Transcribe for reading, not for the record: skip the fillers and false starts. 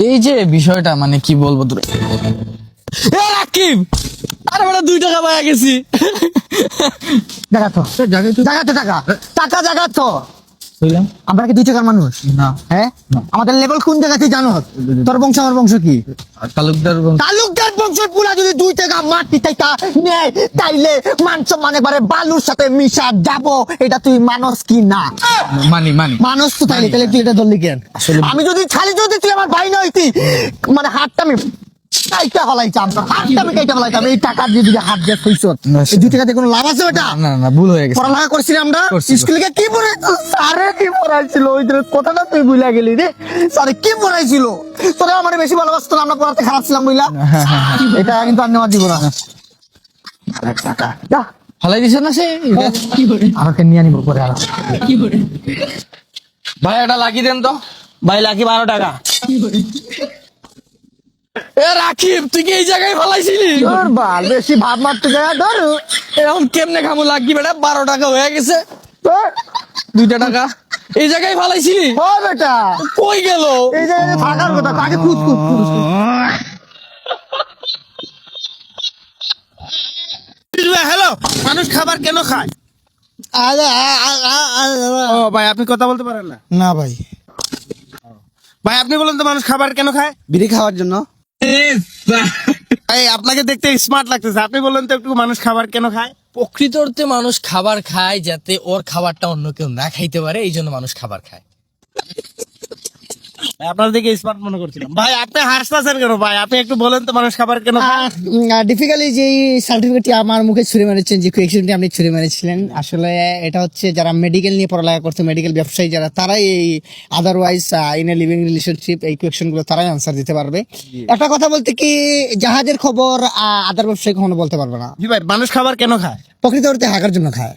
এই যে বিষয়টা মানে কি বলবো তোর রাকিব, আরে বেটা 2 টাকা পাওয়া গেছি। জায়গা তো টাকা টাকা জায়গা তো বুঝলাম আমরা কি 2 টাকার মানুষ? না, হ্যাঁ, আমাদের লেভেল কোন জায়গা তুই জানো? তোর বংশ আমার বংশ কি? তালুকদার তালুকদার বংশের পুরা যদি 2 টাকা মাটি টাকা নেয় তাইলে মান সম্মান এবারে বালুর সাথে মিশা যাব, এটা তুই মানুষ কি না? মানি মানুষ তো তাইলে তাহলে তুই এটা ধরলি কেন? আসলে আমি যদি খালি যদি তুই আমার ভাই নইতি মানে হাতটা আমি কাইটা হলাইতাম, হাতটা আমি কাইটা হলাইতাম। এই টাকা দিয়ে যদি হাত দিয়ে কইছ এই 2 টাকাতে কোনো লাভ আছে ওটা? না ভুল হয়ে গেছে। পড়ালেখা করছিলাম আমরা করছি। স্কুলে গিয়ে কি পড়াইছিল? স্যারে কি পড়াইছিল ওই দিনের কথাটা তুই ভুলে গেলি রে। স্যারে কি পড়াইছিল? তোরা আমার বেশি ভালোবাসতো, আমরা পড়াতে খারাপ ছিলাম বুঝলা। এটা কিন্তু আর নেওয়া দিব না। টাকা যা ফলাই দিছ না সে আমাকে নিয়ে নিব পরে আর ভাই, এটা লাগিয়ে দেন তো। ভাই লাকি 12 টাকা। এ রাকিব, তুই কি এই জায়গায় ফলাইছিলি? তোর বাল বেশি ভাব মারতে যায় ধর। এখন কেমনে খামু লাগি বেটা? 12 টাকা হয়ে গেছে। তোর 2 টাকা এই জায়গায় ফলাইছিলি? ও বেটা কই গেল? এই যে থাকার কথা তাকে খুঁজ হ্যালো, মানুষ খাবার কেন খায়? ও ভাই, আপনি কথা বলতে পারেন না? না ভাই, ভাই আপনি বলেন তো, মানুষ খাবার কেন খায়? বিড়ি খাওয়ার জন্য। ভাই আপনাকে দেখতে স্মার্ট লাগতেছে, আপনি বলেন তো একটু, মানুষ খাবার কেন খায়? প্রকৃত অর্থে মানুষ খাবার খায় যাতে ওর খাবারটা অন্য কেউ না খাইতে পারে, এই জন্য মানুষ খাবার খায়। ভাই আপনার দিকে স্মার্ট মনে করছিলাম। ভাই আপনি হাসতেছেন কেন? ভাই আপনি একটু বলেন তো, মানুষ খাবার কেন খায়? ডিফিকাল্টলি যে সার্টিফিকেটটি আমার মুখে ছুঁড়ে মেরেছেন, যে কোয়েকশনটি আপনি ছুঁড়ে মেরেছিলেন, আসলে এটা হচ্ছে যারা মেডিকেল নিয়ে পড়ালেখা করছে, মেডিকেল ব্যবসায়ী যারা, তারাই এই otherwise in a living relationship এই কোয়েকশন গুলো তারাই আনসার দিতে পারবে। একটা কথা বলতে কি, জাহাজের খবর আদার ব্যবসায়ী কখনো বলতে পারবে না। জি ভাই, মানুষ খাবার কেন খায়? প্রকৃত অর্থে হাঁকার জন্য খায়।